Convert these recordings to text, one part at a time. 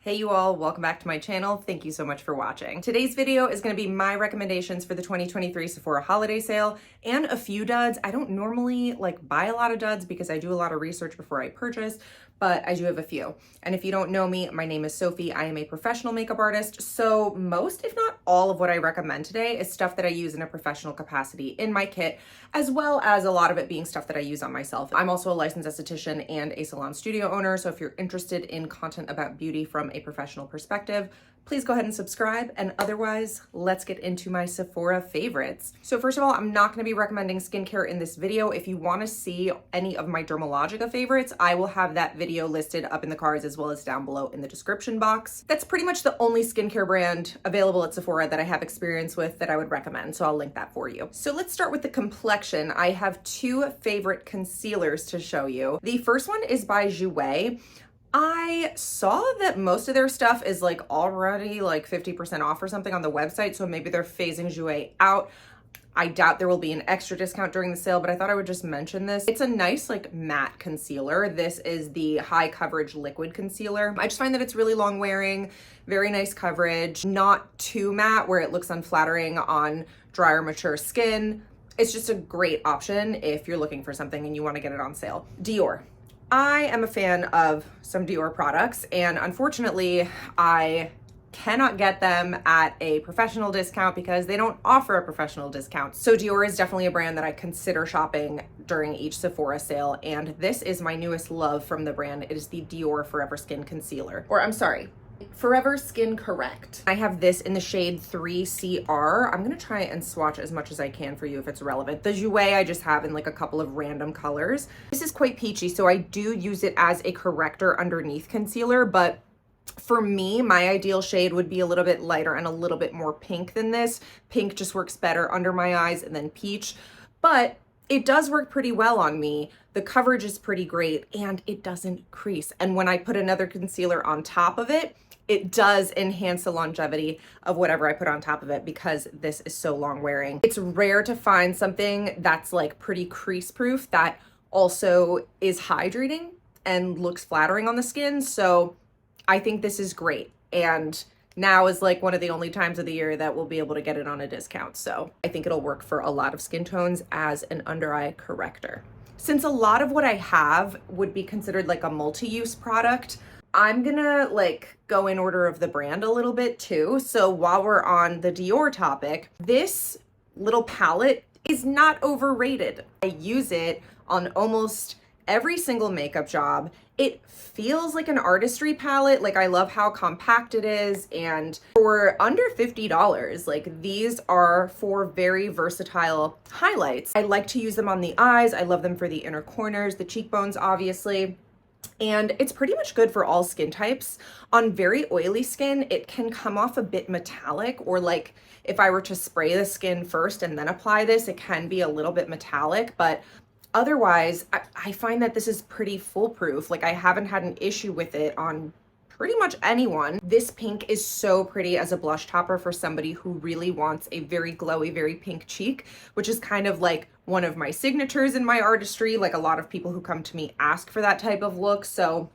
Hey you all, welcome back to my channel. Thank you so much for watching. Today's video is going to be my recommendations for the 2023 Sephora holiday sale and a few duds. I don't normally buy a lot of duds because I do a lot of research before I purchase, but I do have a few. And if you don't know me, my name is Sophie. I am a professional makeup artist. So most, if not all of what I recommend today is stuff that I use in a professional capacity in my kit, as well as a lot of it being stuff that I use on myself. I'm also a licensed esthetician and a salon studio owner. So if you're interested in content about beauty from a professional perspective, please go ahead and subscribe. And otherwise, let's get into my Sephora favorites. So first of all, I'm not going to be recommending skincare in this video. If you want to see any of my Dermalogica favorites, I will have that video listed up in the cards as well as down below in the description box. That's pretty much the only skincare brand available at Sephora that I have experience with that I would recommend. So I'll link that for you. So let's start with the Complexion. I have two favorite concealers to show you. The first one is by Jouer. I saw that most of their stuff is already 50% off or something on the website, so maybe they're phasing Jouer out. I doubt there will be an extra discount during the sale, but I thought I would just mention this. It's a nice matte concealer. This is the high coverage liquid concealer. I just find that it's really long wearing, very nice coverage, not too matte where it looks unflattering on dry or mature skin. It's just a great option if you're looking for something and you want to get it on sale. Dior. I am a fan of some Dior products, and unfortunately, I cannot get them at a professional discount because they don't offer a professional discount. So Dior is definitely a brand that I consider shopping during each Sephora sale, and this is my newest love from the brand. It is the Dior Forever Skin Concealer. Or I'm sorry, Forever Skin Correct. I have this in the shade 3CR. I'm gonna try and swatch as much as I can for you if it's relevant. The Jouer I just have in a couple of random colors. This is quite peachy, so I do use it as a corrector underneath concealer, but for me, my ideal shade would be a little bit lighter and a little bit more pink than this. Pink just works better under my eyes, and then peach, but it does work pretty well on me. The coverage is pretty great and it doesn't crease. And when I put another concealer on top of it, it does enhance the longevity of whatever I put on top of it because this is so long wearing. It's rare to find something that's pretty crease proof that also is hydrating and looks flattering on the skin. So I think this is great. And now is one of the only times of the year that we'll be able to get it on a discount. So I think it'll work for a lot of skin tones as an under eye corrector. Since a lot of what I have would be considered a multi-use product, I'm gonna go in order of the brand a little bit too. So while we're on the Dior topic, this little palette is not overrated. I use it on almost every single makeup job. It feels like an artistry palette. I love how compact it is, and for under $50, these are four very versatile highlights. I like to use them on the eyes. I love them for the inner corners, the cheekbones, obviously. And it's pretty much good for all skin types. On very oily skin, it can come off a bit metallic, or if I were to spray the skin first and then apply this, it can be a little bit metallic, but otherwise, I find that this is pretty foolproof. I haven't had an issue with it on pretty much anyone. This pink is so pretty as a blush topper for somebody who really wants a very glowy, very pink cheek, which is kind of one of my signatures in my artistry. A lot of people who come to me ask for that type of look. So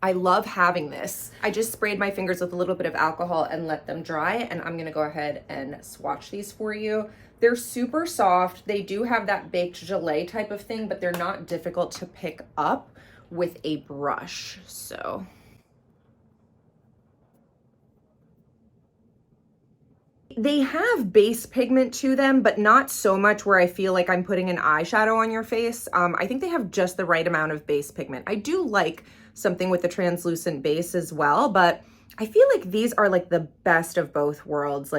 I love having this. I just sprayed my fingers with a little bit of alcohol and let them dry, and I'm gonna go ahead and swatch these for you. They're super soft. They do have that baked gelée type of thing, but they're not difficult to pick up with a brush. So they have base pigment to them, but not so much where I feel like I'm putting an eyeshadow on your face. I think they have just the right amount of base pigment. I do like something with a translucent base as well, but I feel like these are the best of both worlds,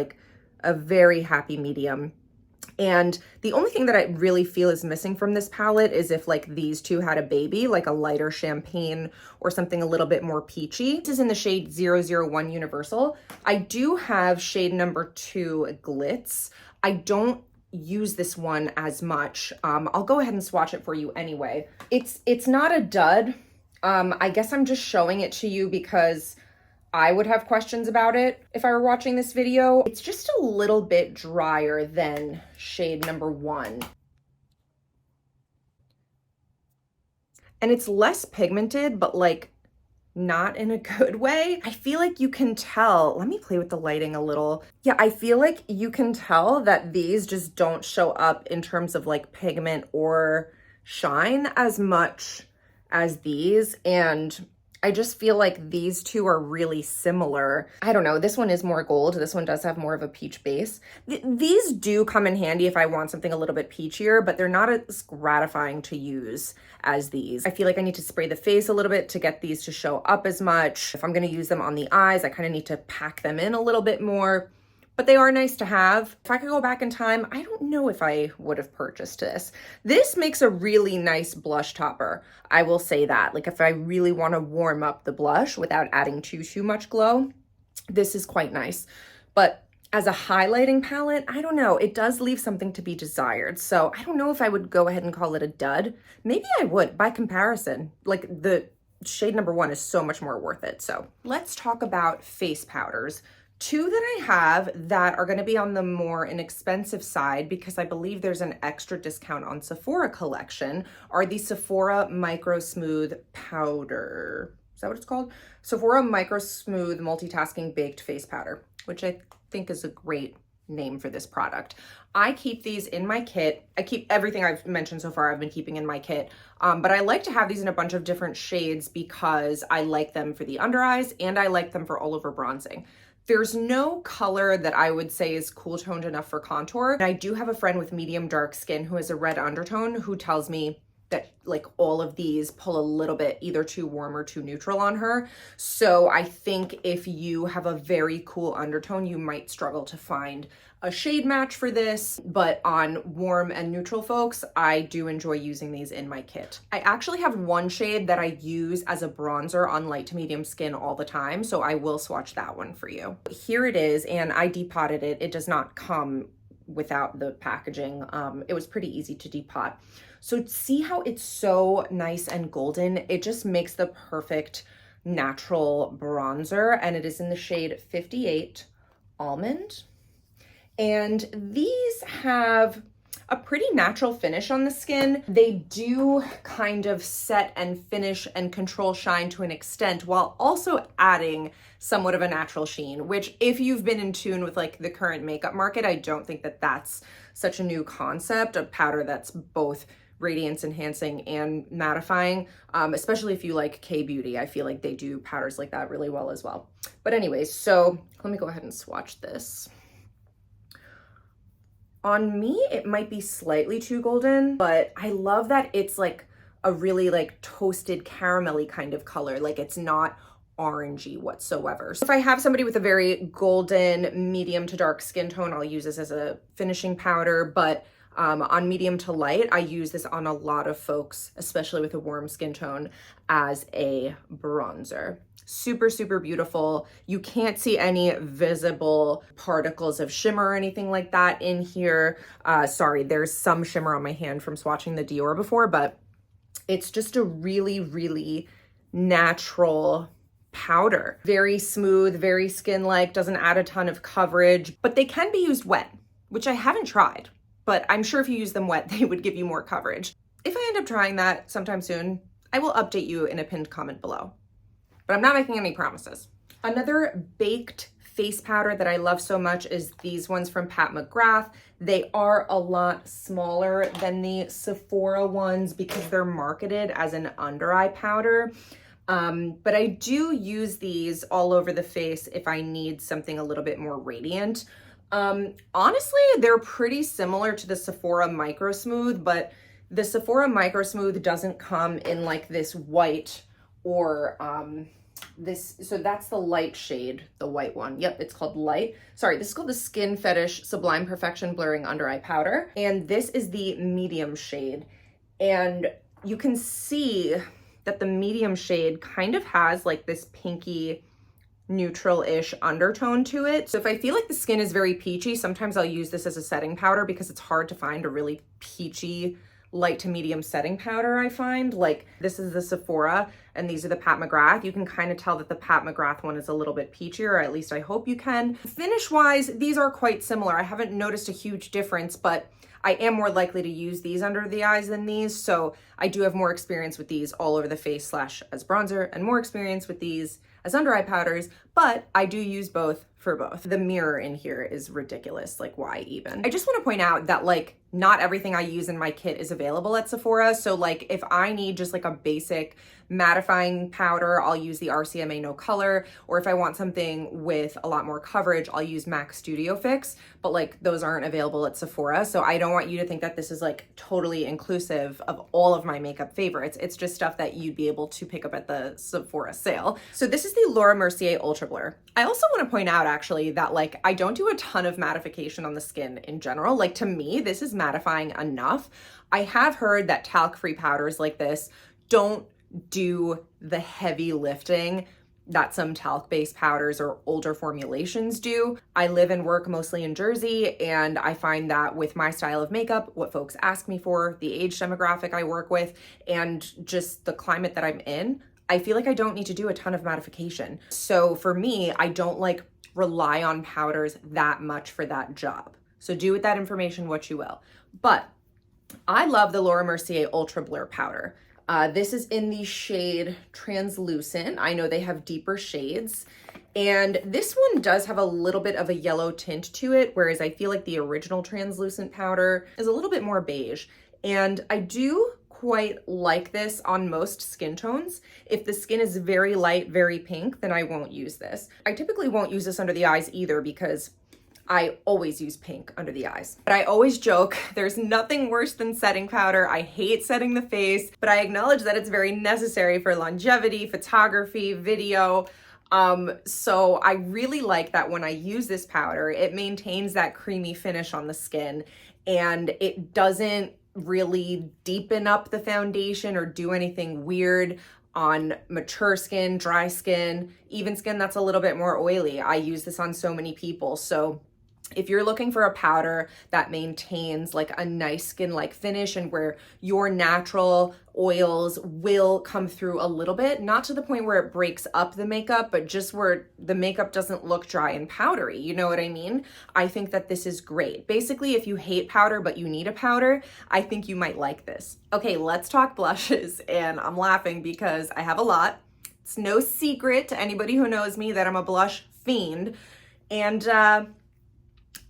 a very happy medium. And the only thing that I really feel is missing from this palette is if these two had a baby, a lighter champagne or something a little bit more peachy. This is in the shade 001 Universal. I do have shade number 2 Glitz. I don't use this one as much. I'll go ahead and swatch it for you anyway. It's not a dud. I guess I'm just showing it to you because I would have questions about it if I were watching this video. It's just a little bit drier than shade number 1. And it's less pigmented, but not in a good way. I feel like you can tell, let me play with the lighting a little. Yeah, I feel like you can tell that these just don't show up in terms of like pigment or shine as much as these. And I just feel like these two are really similar. I don't know, this one is more gold. This one does have more of a peach base. These do come in handy if I want something a little bit peachier, but they're not as gratifying to use as these. I feel like I need to spray the face a little bit to get these to show up as much. If I'm gonna use them on the eyes, I kind of need to pack them in a little bit more. But they are nice to have. If I could go back in time, I don't know if I would have purchased this. This makes a really nice blush topper. I will say that. Like if I really want to warm up the blush without adding too much glow, this is quite nice. But as a highlighting palette, I don't know. It does leave something to be desired. So I don't know if I would go ahead and call it a dud. Maybe I would by comparison. Like the shade number 1 is so much more worth it. So let's talk about face powders. 2 that I have that are going to be on the more inexpensive side because I believe there's an extra discount on Sephora collection are the Sephora Micro Smooth Powder. Is that what it's called? Sephora Micro Smooth Multitasking Baked Face Powder, which I think is a great name for this product. I keep these in my kit. I keep everything I've mentioned so far I've been keeping in my kit, but I like to have these in a bunch of different shades because I like them for the under eyes and I like them for all over bronzing. There's no color that I would say is cool toned enough for contour. And I do have a friend with medium dark skin who has a red undertone who tells me that like all of these pull a little bit either too warm or too neutral on her. So I think if you have a very cool undertone, you might struggle to find a shade match for this, but on warm and neutral folks, I do enjoy using these in my kit. I actually have one shade that I use as a bronzer on light to medium skin all the time, so I will swatch that one for you. Here it is, and I depotted it. It does not come without the packaging. It was pretty easy to depot. So see how it's so nice and golden? It just makes the perfect natural bronzer, and it is in the shade 58 Almond. And these have a pretty natural finish on the skin. They do kind of set and finish and control shine to an extent while also adding somewhat of a natural sheen, which if you've been in tune with like the current makeup market, I don't think that that's such a new concept, a powder that's both radiance enhancing and mattifying, especially if you like K-beauty. I feel like they do powders like that really well as well. But anyways, so let me go ahead and swatch this. On me, it might be slightly too golden, but I love that it's like a really like toasted caramelly kind of color. Like it's not orangey whatsoever. So if I have somebody with a very golden medium to dark skin tone, I'll use this as a finishing powder, but on medium to light, I use this on a lot of folks, especially with a warm skin tone, as a bronzer. Super, super beautiful. You can't see any visible particles of shimmer or anything like that in here. Sorry, there's some shimmer on my hand from swatching the Dior before, but it's just a really, really natural powder. Very smooth, very skin-like, doesn't add a ton of coverage, but they can be used wet, which I haven't tried, but I'm sure if you use them wet, they would give you more coverage. If I end up trying that sometime soon, I will update you in a pinned comment below. But I'm not making any promises. Another baked face powder that I love so much is these ones from Pat McGrath. They are a lot smaller than the Sephora ones because they're marketed as an under eye powder. But I do use these all over the face if I need something a little bit more radiant. Honestly, they're pretty similar to the Sephora Micro Smooth, but the Sephora Micro Smooth doesn't come in like this white or this, so that's the light shade, the white one. Yep, it's called light. Sorry, this is called the Skin Fetish Sublime Perfection Blurring Under Eye Powder. And this is the medium shade. And you can see that the medium shade kind of has like this pinky neutral-ish undertone to it. So if I feel like the skin is very peachy, sometimes I'll use this as a setting powder because it's hard to find a really peachy light to medium setting powder, I find. Like, this is the Sephora, and these are the Pat McGrath. You can kind of tell that the Pat McGrath one is a little bit peachier, or at least I hope you can. Finish-wise, these are quite similar. I haven't noticed a huge difference, but I am more likely to use these under the eyes than these, so I do have more experience with these all over the face slash as bronzer, and more experience with these as under eye powders, but I do use both for both. The mirror in here is ridiculous, like why even? I just wanna point out that like not everything I use in my kit is available at Sephora, so like if I need just like a basic mattifying powder, I'll use the RCMA No Color, or if I want something with a lot more coverage, I'll use MAC Studio Fix, but like those aren't available at Sephora, so I don't want you to think that this is like totally inclusive of all of my makeup favorites. It's just stuff that you'd be able to pick up at the Sephora sale. So this is the Laura Mercier Ultra Blur. I also want to point out actually that like I don't do a ton of mattification on the skin in general. Like to me, this is mattifying enough. I have heard that talc-free powders like this don't do the heavy lifting that some talc-based powders or older formulations do. I live and work mostly in Jersey, and I find that with my style of makeup, what folks ask me for, the age demographic I work with, and just the climate that I'm in, I feel like I don't need to do a ton of mattification. So for me, I don't like rely on powders that much for that job. So do with that information what you will. But I love the Laura Mercier Ultra Blur powder. This is in the shade Translucent. I know they have deeper shades. And this one does have a little bit of a yellow tint to it, whereas I feel like the original Translucent powder is a little bit more beige. And I do quite like this on most skin tones. If the skin is very light, very pink, then I won't use this. I typically won't use this under the eyes either because I always use pink under the eyes. But I always joke, there's nothing worse than setting powder. I hate setting the face, but I acknowledge that it's very necessary for longevity, photography, video. So I really like that when I use this powder, it maintains that creamy finish on the skin and it doesn't really deepen up the foundation or do anything weird on mature skin, dry skin, even skin that's a little bit more oily. I use this on so many people. So if you're looking for a powder that maintains like a nice skin-like finish and where your natural oils will come through a little bit, not to the point where it breaks up the makeup, but just where the makeup doesn't look dry and powdery, you know what I mean? I think that this is great. Basically, if you hate powder but you need a powder, I think you might like this. Okay, let's talk blushes, and I'm laughing because I have a lot. It's no secret to anybody who knows me that I'm a blush fiend, and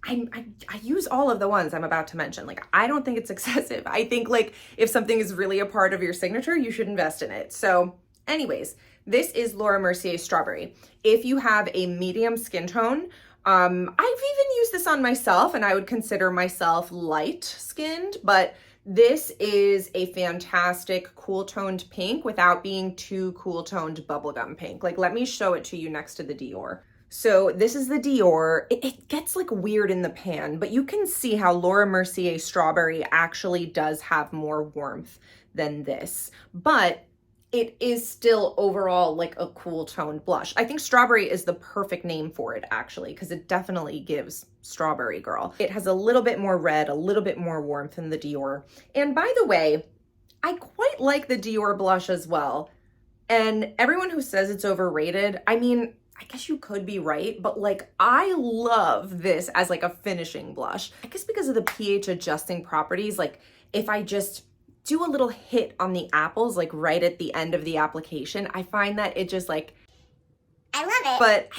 I use all of the ones I'm about to mention. Like, I don't think it's excessive. I think like if something is really a part of your signature, you should invest in it. So anyways, this is Laura Mercier Strawberry. If you have a medium skin tone, I've even used this on myself and I would consider myself light skinned, but this is a fantastic cool toned pink without being too cool toned bubblegum pink. Like, let me show it to you next to the Dior. So this is the Dior. It gets like weird in the pan, but you can see how Laura Mercier Strawberry actually does have more warmth than this, but it is still overall like a cool toned blush. I think Strawberry is the perfect name for it actually, because it definitely gives strawberry girl. It has a little bit more red, a little bit more warmth than the Dior. And by the way, I quite like the Dior blush as well. And everyone who says it's overrated, I mean, I guess you could be right, but like I love this as like a finishing blush. I guess because of the pH adjusting properties, like if I just do a little hit on the apples, like right at the end of the application, I find that it just like, I love it. But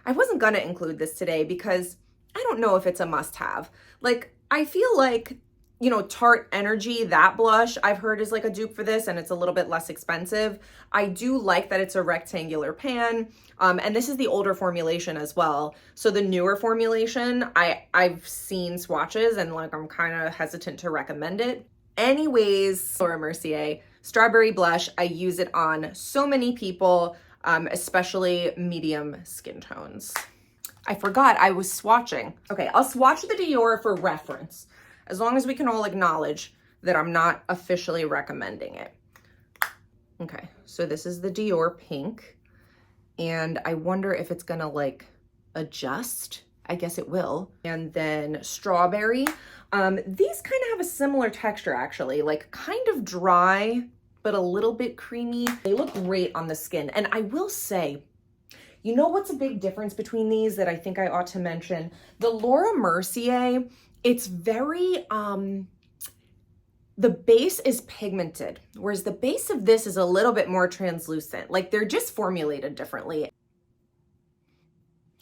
I wasn't gonna include this today because I don't know if it's a must have. Like, I feel like, you know, Tarte Energy, that blush I've heard is like a dupe for this and it's a little bit less expensive. I do like that it's a rectangular pan. And this is the older formulation as well. So the newer formulation, I've seen swatches and like I'm kind of hesitant to recommend it. Anyways, Laura Mercier Strawberry blush, I use it on so many people, especially medium skin tones. I forgot I was swatching. Okay, I'll swatch the Dior for reference, as long as we can all acknowledge that I'm not officially recommending it. Okay, so this is the Dior pink, and I wonder if it's gonna like adjust I guess it will. And then Strawberry. These kind of have a similar texture actually, like kind of dry, but a little bit creamy. They look great on the skin. And I will say, you know what's a big difference between these that I think I ought to mention? The Laura Mercier, it's very, the base is pigmented, whereas the base of this is a little bit more translucent. Like they're just formulated differently.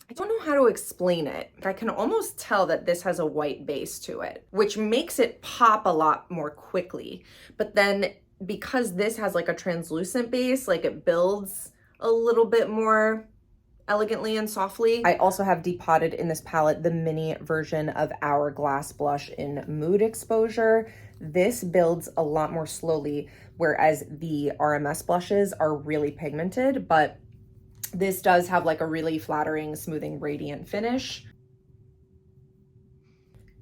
I don't know how to explain it. I can almost tell that this has a white base to it, which makes it pop a lot more quickly. But then because this has like a translucent base, like it builds a little bit more elegantly and softly. I also have depotted in this palette the mini version of Hourglass Blush in Mood Exposure. This builds a lot more slowly, whereas the RMS blushes are really pigmented, but this does have like a really flattering, smoothing, radiant finish.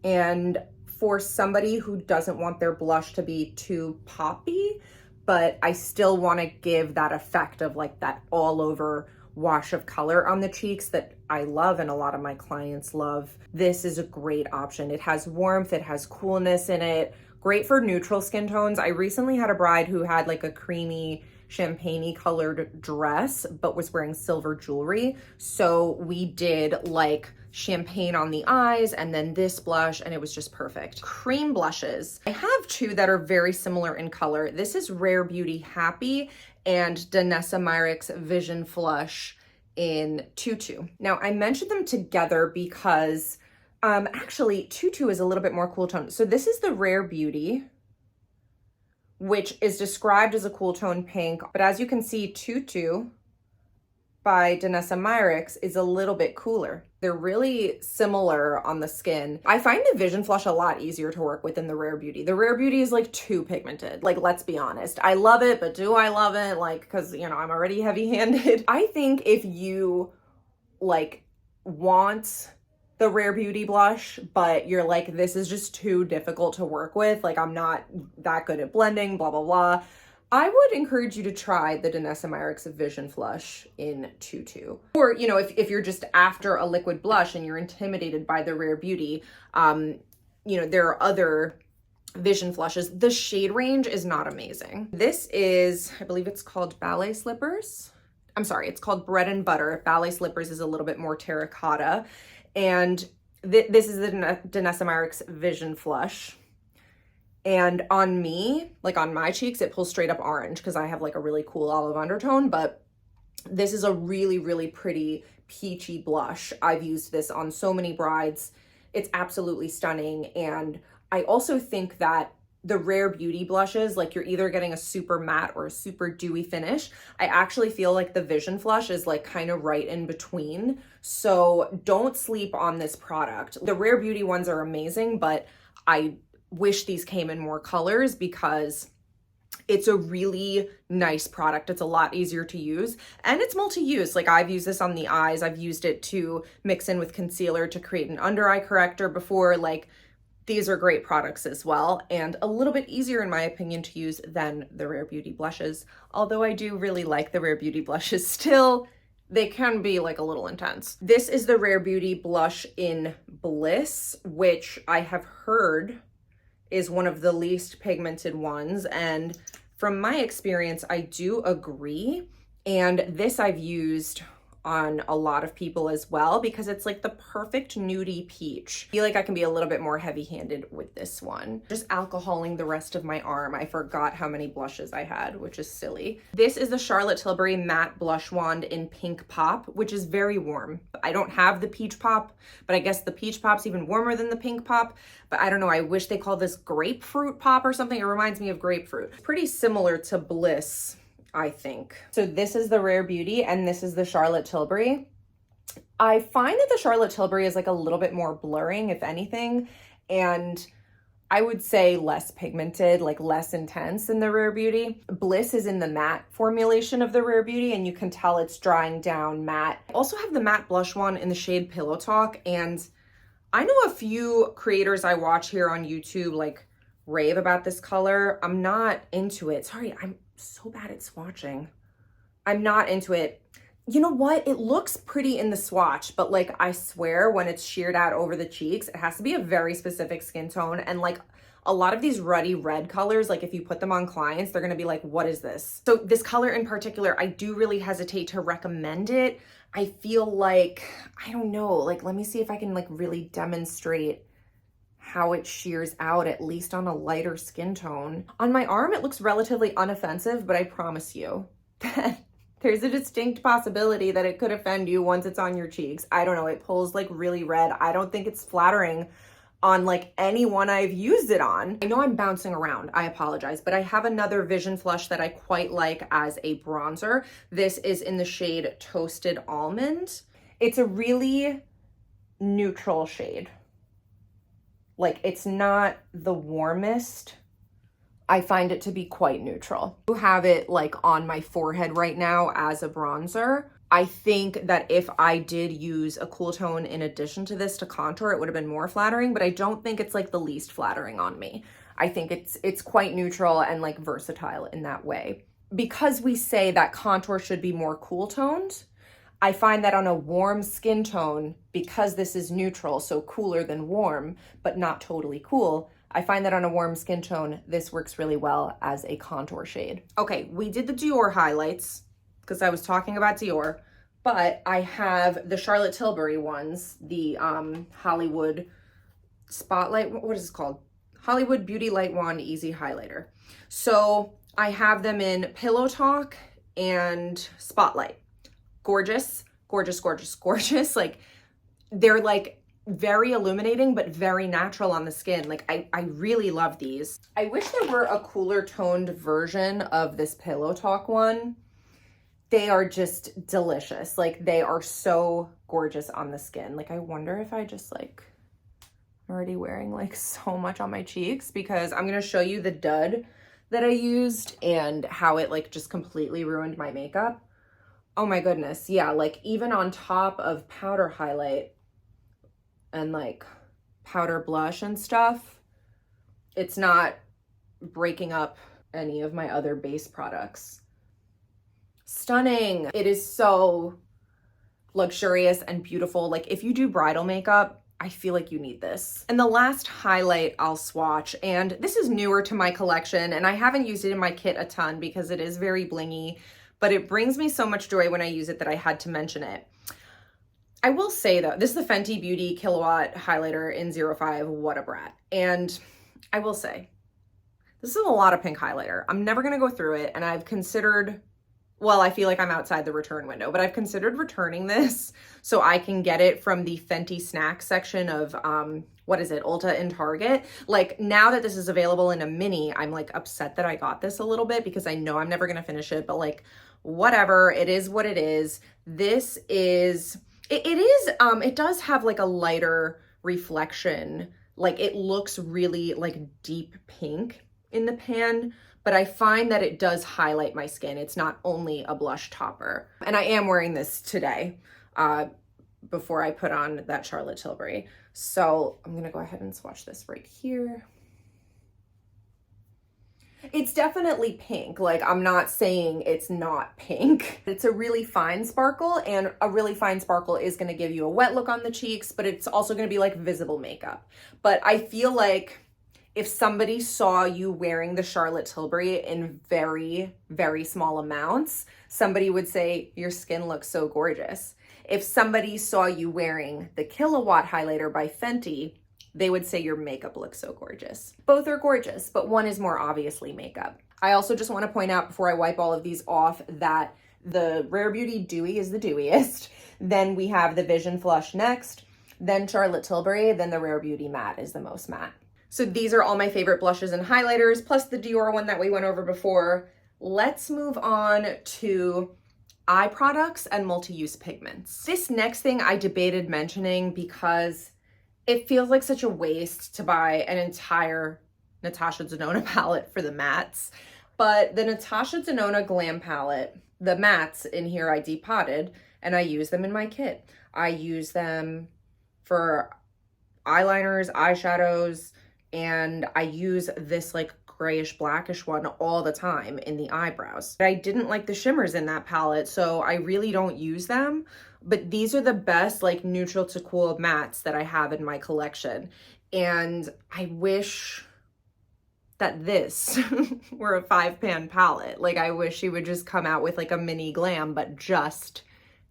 And for somebody who doesn't want their blush to be too poppy, but I still want to give that effect of like that all over wash of color on the cheeks that I love and a lot of my clients love, this is a great option. It has warmth, it has coolness in it, great for neutral skin tones. I recently had a bride who had like a creamy champagne-y colored dress but was wearing silver jewelry, so we did like champagne on the eyes and then this blush, and it was just perfect. Cream blushes, I have two that are very similar in color. This is Rare Beauty Happy and Danessa Myricks Vision Flush in Tutu. Now I mentioned them together because actually Tutu is a little bit more cool tone. So this is the Rare Beauty, which is described as a cool tone pink, but as you can see, Tutu by Danessa Myricks is a little bit cooler. They're really similar on the skin. I find the Vision Flush a lot easier to work with than the Rare Beauty. The Rare Beauty is like too pigmented. Like, let's be honest. I love it, but do I love it? Like, because, you know, I'm already heavy-handed. I think if you like want the Rare Beauty blush, but you're like, this is just too difficult to work with, like I'm not that good at blending, blah, blah, blah, I would encourage you to try the Danessa Myricks Vision Flush in Tutu. Or, you know, if you're just after a liquid blush and you're intimidated by the Rare Beauty, you know, there are other Vision Flushes. The shade range is not amazing. This is, I believe it's called Ballet Slippers. I'm sorry, it's called Bread and Butter. Ballet Slippers is a little bit more terracotta. And this is the Danessa Myricks Vision Flush. And on me, like on my cheeks, it pulls straight up orange because I have like a really cool olive undertone, but this is a really, really pretty peachy blush. I've used this on so many brides. It's absolutely stunning. And I also think that the Rare Beauty blushes, like you're either getting a super matte or a super dewy finish. I actually feel like the Vision Flush is like kind of right in between. So don't sleep on this product. The Rare Beauty ones are amazing, but I wish these came in more colors because it's a really nice product. It's a lot easier to use and it's multi-use. Like I've used this on the eyes. I've used it to mix in with concealer to create an under eye corrector before. Like these are great products as well, and a little bit easier in my opinion to use than the Rare Beauty blushes. Although I do really like the Rare Beauty blushes still, they can be like a little intense. This is the Rare Beauty blush in Bliss, which I have heard is one of the least pigmented ones. And from my experience, I do agree. And this I've used on a lot of people as well because it's like the perfect nudie peach. I feel like I can be a little bit more heavy-handed with this one. Just alcoholing the rest of my arm. I forgot how many blushes I had, which is silly. This is the Charlotte Tilbury Matte Blush Wand in Pink Pop, which is very warm. I don't have the Peach Pop, but I guess the Peach Pop's even warmer than the Pink Pop. But I don't know, I wish they called this Grapefruit Pop or something. It reminds me of grapefruit. Pretty similar to Bliss, I think. So this is the Rare Beauty and this is the Charlotte Tilbury. I find that the Charlotte Tilbury is like a little bit more blurring, if anything, and I would say less pigmented, like less intense than the Rare Beauty. Bliss is in the matte formulation of the Rare Beauty and you can tell it's drying down matte. I also have the matte blush one in the shade Pillow Talk, and I know a few creators I watch here on YouTube like rave about this color. I'm not into it. Sorry, I'm so bad at swatching. I'm not into it. You know what? It looks pretty in the swatch, but like I swear when it's sheared out over the cheeks, it has to be a very specific skin tone. And like a lot of these ruddy red colors, like if you put them on clients, they're gonna be like, what is this? So this color in particular, I do really hesitate to recommend it. I feel like, I don't know, like let me see if I can like really demonstrate how it shears out, at least on a lighter skin tone. On my arm, it looks relatively unoffensive, but I promise you that there's a distinct possibility that it could offend you once it's on your cheeks. I don't know, it pulls like really red. I don't think it's flattering on like anyone I've used it on. I know I'm bouncing around, I apologize, but I have another Vision Flush that I quite like as a bronzer. This is in the shade Toasted Almond. It's a really neutral shade. Like it's not the warmest. I find it to be quite neutral. I have it like on my forehead right now as a bronzer. I think that if I did use a cool tone in addition to this to contour, it would have been more flattering, but I don't think it's like the least flattering on me. I think it's quite neutral and like versatile in that way. Because we say that contour should be more cool toned, I find that on a warm skin tone, because this is neutral, so cooler than warm, but not totally cool, I find that on a warm skin tone, this works really well as a contour shade. Okay, we did the Dior highlights because I was talking about Dior, but I have the Charlotte Tilbury ones, the Hollywood Spotlight, what is this called? Hollywood Beauty Light Wand Easy Highlighter. So I have them in Pillow Talk and Spotlight. Gorgeous, gorgeous, gorgeous, gorgeous. Like they're like very illuminating, but very natural on the skin. Like I really love these. I wish there were a cooler toned version of this Pillow Talk one. They are just delicious. Like they are so gorgeous on the skin. Like I wonder if I just like, I'm already wearing like so much on my cheeks because I'm gonna show you the dud that I used and how it like just completely ruined my makeup. Oh my goodness, yeah, like even on top of powder highlight and like powder blush and stuff, it's not breaking up any of my other base products. Stunning. It is so luxurious and beautiful. Like if you do bridal makeup, I feel like you need this. And the last highlight I'll swatch, and this is newer to my collection and I haven't used it in my kit a ton because it is very blingy, but it brings me so much joy when I use it that I had to mention it. I will say though, this is the Fenty Beauty Killawatt Highlighter in 05, What a Brat. And I will say, this is a lot of pink highlighter. I'm never gonna go through it and I've considered, well, I feel like I'm outside the return window, but I've considered returning this so I can get it from the Fenty snack section of, what is it, Ulta and Target. Like now that this is available in a mini, I'm like upset that I got this a little bit because I know I'm never gonna finish it, but like whatever, it is what it is. This is, it does have like a lighter reflection. Like it looks really like deep pink in the pan, but I find that it does highlight my skin. It's not only a blush topper. And I am wearing this today before I put on that Charlotte Tilbury. So I'm gonna go ahead and swatch this right here. It's definitely pink. Like I'm not saying it's not pink. It's a really fine sparkle, and a really fine sparkle is gonna give you a wet look on the cheeks, but it's also gonna be like visible makeup. But I feel like if somebody saw you wearing the Charlotte Tilbury in very, very small amounts, somebody would say, your skin looks so gorgeous. If somebody saw you wearing the Killawatt highlighter by Fenty, they would say your makeup looks so gorgeous. Both are gorgeous, but one is more obviously makeup. I also just want to point out before I wipe all of these off that the Rare Beauty Dewy is the dewiest. Then we have the Vision Flush next, then Charlotte Tilbury, then the Rare Beauty Matte is the most matte. So these are all my favorite blushes and highlighters, plus the Dior one that we went over before. Let's move on to eye products and multi-use pigments. This next thing I debated mentioning because it feels like such a waste to buy an entire Natasha Denona palette for the mattes. But the Natasha Denona Glam palette, the mattes in here I depotted and I use them in my kit. I use them for eyeliners, eyeshadows, and I use this like grayish blackish one all the time in the eyebrows. But I didn't like the shimmers in that palette, so I really don't use them. But these are the best like neutral to cool mattes that I have in my collection. And I wish that this were a 5-pan palette. Like, I wish she would just come out with like a mini glam, but just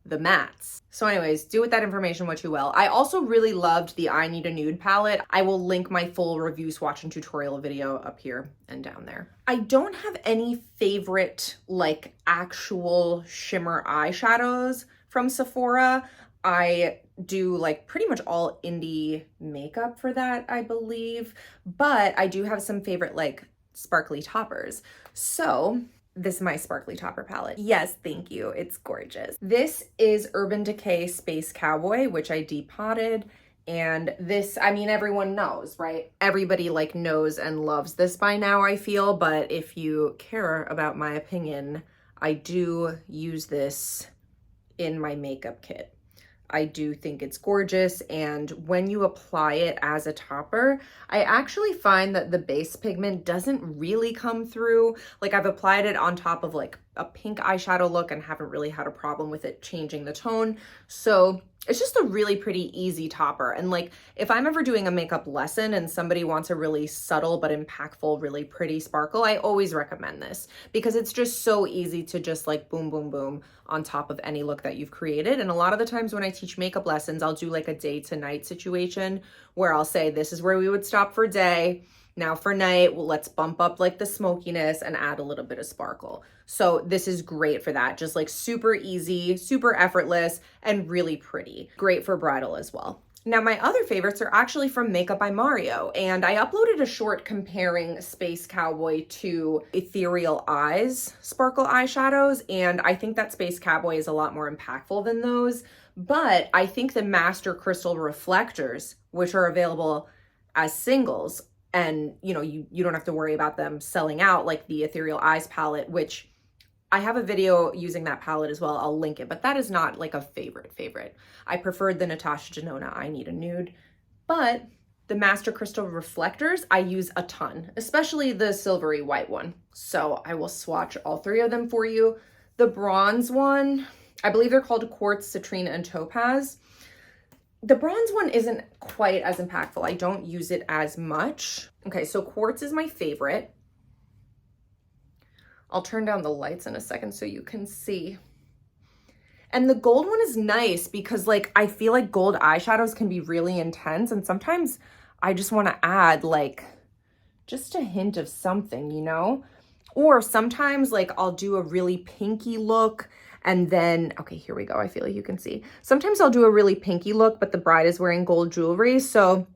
the mattes. So anyways, do with that information what you will. I also really loved the I Need a Nude palette. I will link my full review, swatch, and tutorial video up here and down there. I don't have any favorite like actual shimmer eyeshadows from Sephora. I do like pretty much all indie makeup for that, I believe, but I do have some favorite like sparkly toppers. So this is my sparkly topper palette. Yes, thank you. It's gorgeous. This is Urban Decay Space Cowboy, which I depotted. And this, I mean, everyone knows, right? Everybody like knows and loves this by now, I feel. But if you care about my opinion, I do use this in my makeup kit. I do think it's gorgeous, and when you apply it as a topper, I actually find that the base pigment doesn't really come through. Like, I've applied it on top of like a pink eyeshadow look and haven't really had a problem with it changing the tone. So it's just a really pretty easy topper. And like, if I'm ever doing a makeup lesson and somebody wants a really subtle but impactful, really pretty sparkle, I always recommend this because it's just so easy to just like boom, boom, boom on top of any look that you've created. And a lot of the times when I teach makeup lessons, I'll do like a day to night situation where I'll say, this is where we would stop for day. Now for night, well, let's bump up like the smokiness and add a little bit of sparkle. So this is great for that. Just like super easy, super effortless, and really pretty. Great for bridal as well. Now my other favorites are actually from Makeup by Mario, and I uploaded a short comparing Space Cowboy to Ethereal Eyes sparkle eyeshadows, and I think that Space Cowboy is a lot more impactful than those, but I think the Master Crystal Reflectors, which are available as singles, and you know, you don't have to worry about them selling out like the Ethereal Eyes palette, which I have a video using that palette as well. I'll link it, but that is not like a favorite. I preferred the Natasha Denona I Need a Nude, but the Master Crystal Reflectors I use a ton, especially the silvery white one. So I will swatch all three of them for you. The bronze one, I believe they're called Quartz, Citrine, and Topaz. The bronze one isn't quite as impactful. I don't use it as much. Okay, so Quartz is my favorite. I'll turn down the lights in a second so you can see. And the gold one is nice because like, I feel like gold eyeshadows can be really intense, and sometimes I just want to add like just a hint of something, you know? Or sometimes like I'll do a really pinky look and then, okay, here we go. I feel like you can see. Sometimes I'll do a really pinky look, but the bride is wearing gold jewelry. So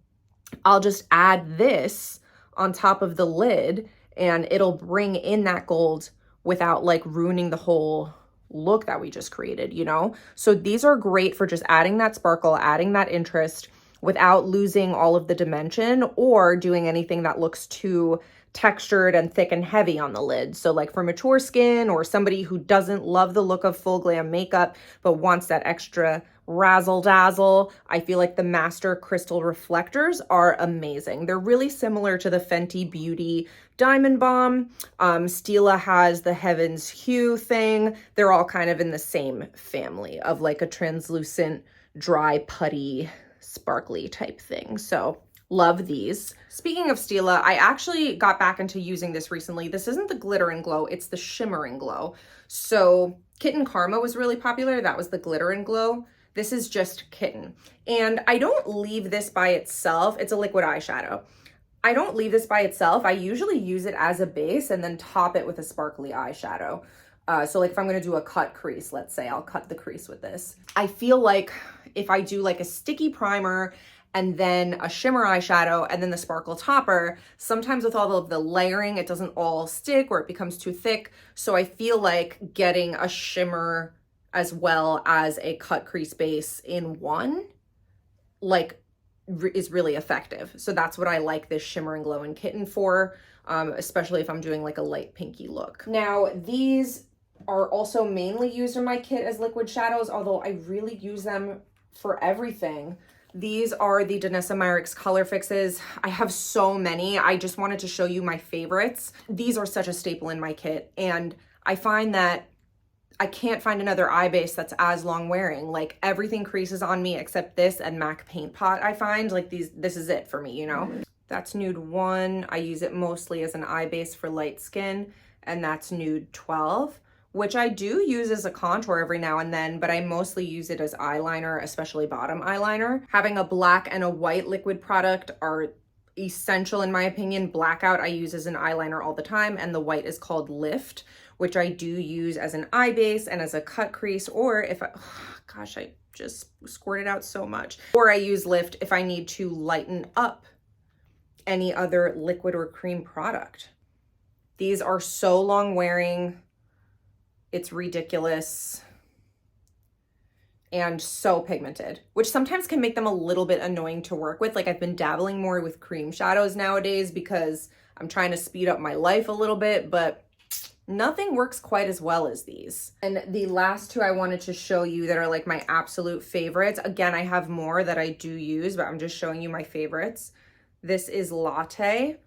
I'll just add this on top of the lid and it'll bring in that gold without like ruining the whole look that we just created, you know? So these are great for just adding that sparkle, adding that interest without losing all of the dimension or doing anything that looks too textured and thick and heavy on the lid. So like for mature skin or somebody who doesn't love the look of full glam makeup but wants that extra razzle dazzle, I feel like the Master Crystal Reflectors are amazing. They're really similar to the Fenty Beauty Diamond Bomb. Stila has the Heaven's Hue thing. They're all kind of in the same family of like a translucent, dry, putty, sparkly type thing. So love these. Speaking of Stila, I actually got back into using this recently. This isn't the Glitter and Glow, it's the Shimmer and Glow. So Kitten Karma was really popular. That was the Glitter and Glow. This is just Kitten. And I don't leave this by itself. It's a liquid eyeshadow. I don't leave this by itself. I usually use it as a base and then top it with a sparkly eyeshadow. So like if I'm gonna do a cut crease, let's say, I'll cut the crease with this. I feel like if I do like a sticky primer and then a shimmer eyeshadow and then the sparkle topper, sometimes with all of the layering, it doesn't all stick or it becomes too thick. So I feel like getting a shimmer as well as a cut crease base in one, like, is really effective. So that's what I like this Shimmer and Glow in Kitten for, especially if I'm doing like a light pinky look. Now, these are also mainly used in my kit as liquid shadows, although I really use them for everything. These are the Danessa Myricks Color Fixes. I have so many. I just wanted to show you my favorites. These are such a staple in my kit, and I find that I can't find another eye base that's as long wearing. Like, everything creases on me except this and MAC Paint Pot. I find like this is it for me, you know? That's nude 1. I use it mostly as an eye base for light skin, and that's nude 12, which I do use as a contour every now and then, but I mostly use it as eyeliner, especially bottom eyeliner. Having a black and a white liquid product are essential in my opinion. Blackout I use as an eyeliner all the time, and the white is called Lift, which I do use as an eye base and as a cut crease, or if I, oh, gosh, I just squirted out so much. Or I use Lift if I need to lighten up any other liquid or cream product. These are so long wearing, it's ridiculous, and so pigmented, which sometimes can make them a little bit annoying to work with. Like, I've been dabbling more with cream shadows nowadays because I'm trying to speed up my life a little bit, but nothing works quite as well as these. And the last two I wanted to show you that are like my absolute favorites. Again, I have more that I do use, but I'm just showing you my favorites. This is Latte.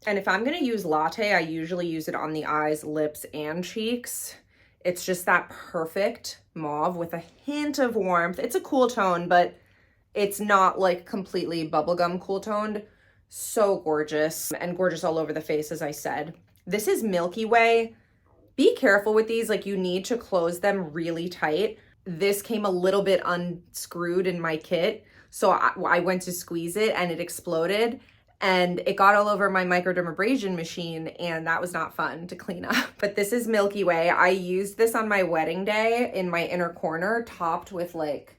And if I'm gonna use Latte, I usually use it on the eyes, lips, and cheeks. It's just that perfect mauve with a hint of warmth. It's a cool tone, but it's not like completely bubblegum cool toned. So gorgeous, and gorgeous all over the face, as I said. This is Milky Way. Be careful with these, like, you need to close them really tight. This came a little bit unscrewed in my kit, so I went to squeeze it and it exploded, and it got all over my microdermabrasion machine, and that was not fun to clean up. But this is Milky Way. I used this on my wedding day in my inner corner, topped with like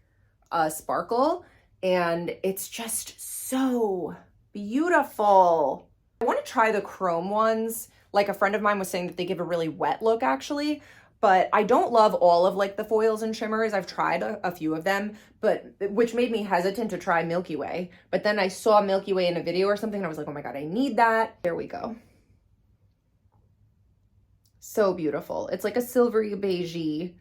a sparkle, and it's just so beautiful. I want to try the chrome ones. Like, a friend of mine was saying that they give a really wet look actually, but I don't love all of like the foils and shimmers. I've tried a few of them, but which made me hesitant to try Milky Way. But then I saw Milky Way in a video or something and I was like, oh my God, I need that. There we go. So beautiful. It's like a silvery beigey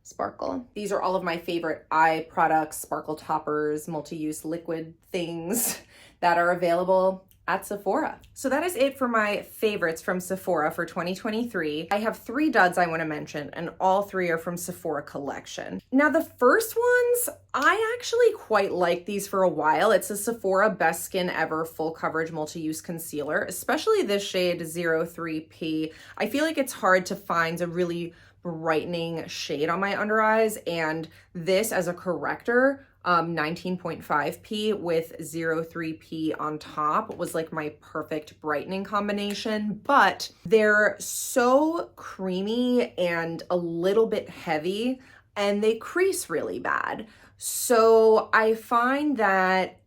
sparkle. These are all of my favorite eye products, sparkle toppers, multi-use liquid things that are available at Sephora. So that is it for my favorites from Sephora for 2023. I have 3 duds I want to mention, and all 3 are from Sephora Collection. Now, the first ones, I actually quite like these for a while. It's a Sephora Best Skin Ever Full Coverage Multi-Use Concealer, especially this shade 03P. I feel like it's hard to find a really brightening shade on my under eyes, and this as a corrector, 19.5p with 03p on top was like my perfect brightening combination. But they're so creamy and a little bit heavy, and they crease really bad. So I find that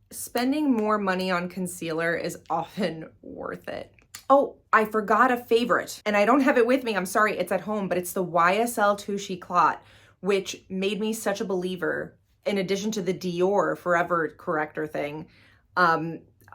spending more money on concealer is often worth it. Oh, I forgot a favorite, and I don't have it with me. I'm sorry, it's at home, but it's the YSL Touche Clot, which made me such a believer. In addition to the Dior Forever Corrector thing,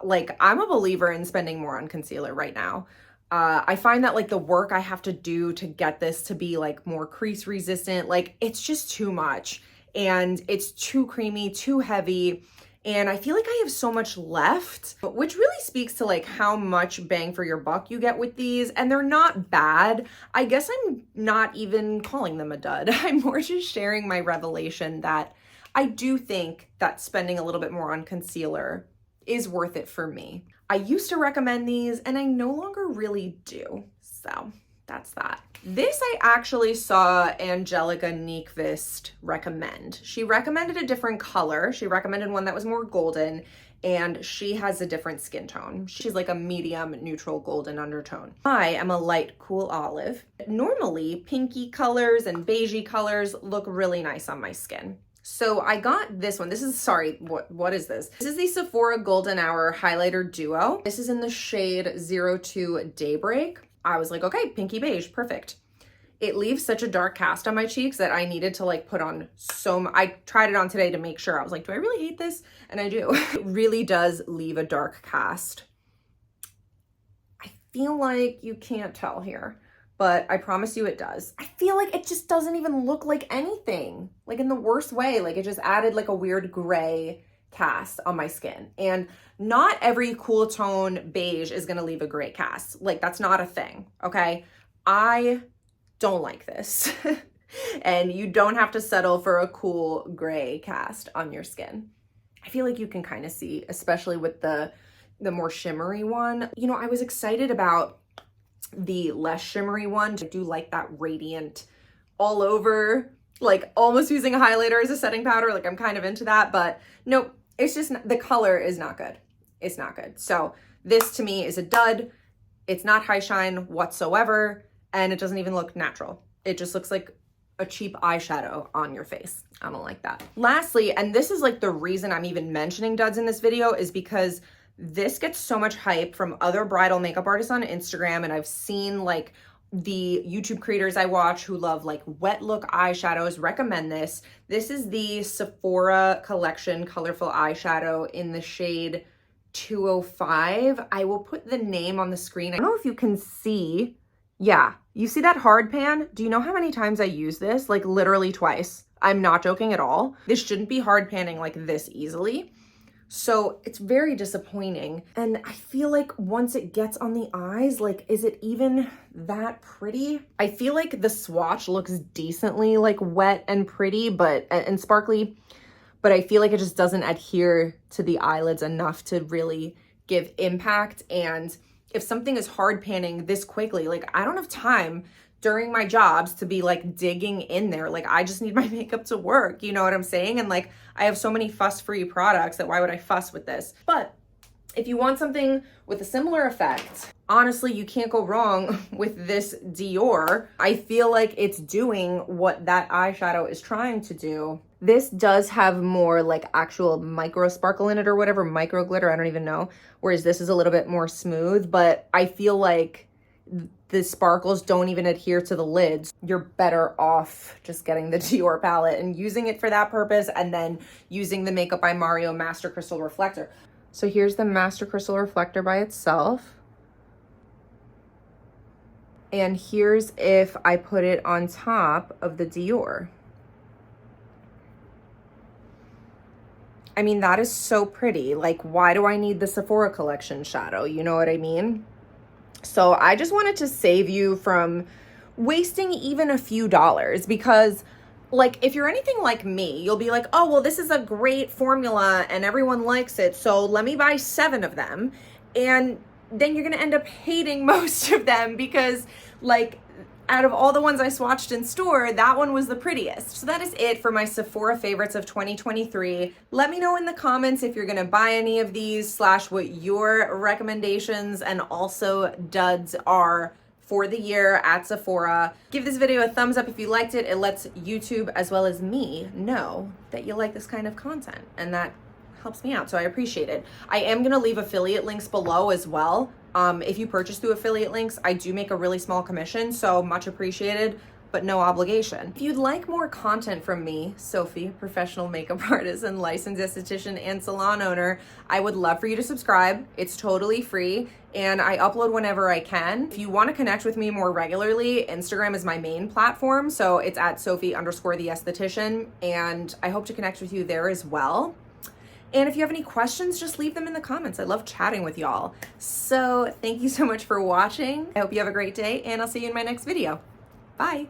like, I'm a believer in spending more on concealer right now. I find that like the work I have to do to get this to be like more crease resistant, like, it's just too much, and it's too creamy, too heavy. And I feel like I have so much left, which really speaks to like how much bang for your buck you get with these. And they're not bad. I guess I'm not even calling them a dud. I'm more just sharing my revelation that I do think that spending a little bit more on concealer is worth it for me. I used to recommend these and I no longer really do. So that's that. This I actually saw Angelica Nyqvist recommend. She recommended a different color. She recommended one that was more golden, and she has a different skin tone. She's like a medium neutral golden undertone. I am a light cool olive. Normally pinky colors and beigey colors look really nice on my skin. So I got this one. This is, sorry, what is this? This is the Sephora Golden Hour Highlighter Duo. This is in the shade 02 Daybreak. I was like, okay, pinky beige, perfect. It leaves such a dark cast on my cheeks that I needed to like put on I tried it on today to make sure. I was like, do I really hate this? And I do. It really does leave a dark cast. I feel like you can't tell here, but I promise you it does. I feel like it just doesn't even look like anything, like in the worst way. Like, it just added like a weird gray cast on my skin. And not every cool tone beige is gonna leave a great cast. Like, that's not a thing, okay? I don't like this. And you don't have to settle for a cool gray cast on your skin. I feel like you can kind of see, especially with the more shimmery one. You know, I was excited about the less shimmery one. I do like that radiant all over, like almost using a highlighter as a setting powder. Like, I'm kind of into that, but nope, it's just, the color is not good. It's not good. So this to me is a dud. It's not high shine whatsoever, and it doesn't even look natural. It just looks like a cheap eyeshadow on your face. I don't like that. Lastly, and this is like the reason I'm even mentioning duds in this video, is because this gets so much hype from other bridal makeup artists on Instagram, and I've seen like the YouTube creators I watch who love like wet look eyeshadows recommend this. This is the Sephora Collection Colorful Eyeshadow in the shade 205. I will put the name on the screen. I don't know if you can see. Yeah, you see that hard pan? Do you know how many times I use this? Like literally twice. I'm not joking at all. This shouldn't be hard panning like this easily. So it's very disappointing. And I feel like once it gets on the eyes, like, is it even that pretty? I feel like the swatch looks decently like wet and pretty, but and sparkly, but I feel like it just doesn't adhere to the eyelids enough to really give impact. And if something is hard panning this quickly, like, I don't have time during my jobs to be like digging in there. Like, I just need my makeup to work, you know what I'm saying? And like, I have so many fuss-free products that why would I fuss with this? But if you want something with a similar effect, honestly, you can't go wrong with this Dior. I feel like it's doing what that eyeshadow is trying to do. This does have more like actual micro sparkle in it or whatever, micro glitter, I don't even know. Whereas this is a little bit more smooth, but I feel like the sparkles don't even adhere to the lids. You're better off just getting the Dior palette and using it for that purpose, and then using the Makeup by Mario Master Crystal Reflector. So here's the Master Crystal Reflector by itself. And here's if I put it on top of the Dior. I mean, that is so pretty. Like, why do I need the Sephora Collection shadow? You know what I mean? So I just wanted to save you from wasting even a few dollars, because like, if you're anything like me, you'll be like, oh, well, this is a great formula and everyone likes it, so let me buy 7 of them. And then you're gonna end up hating most of them because like, out of all the ones I swatched in store, that one was the prettiest. So that is it for my Sephora favorites of 2023. Let me know in the comments if you're gonna buy any of these, / what your recommendations and also duds are for the year at Sephora. Give this video a thumbs up if you liked it. It lets YouTube as well as me know that you like this kind of content, and that helps me out, so I appreciate it. I am gonna leave affiliate links below as well. If you purchase through affiliate links, I do make a really small commission, so much appreciated, but no obligation. If you'd like more content from me, Sophie, professional makeup artist and licensed esthetician and salon owner, I would love for you to subscribe. It's totally free, and I upload whenever I can. If you want to connect with me more regularly, Instagram is my main platform, so it's at Sophie_the esthetician, and I hope to connect with you there as well. And if you have any questions, just leave them in the comments. I love chatting with y'all. So thank you so much for watching. I hope you have a great day, and I'll see you in my next video. Bye.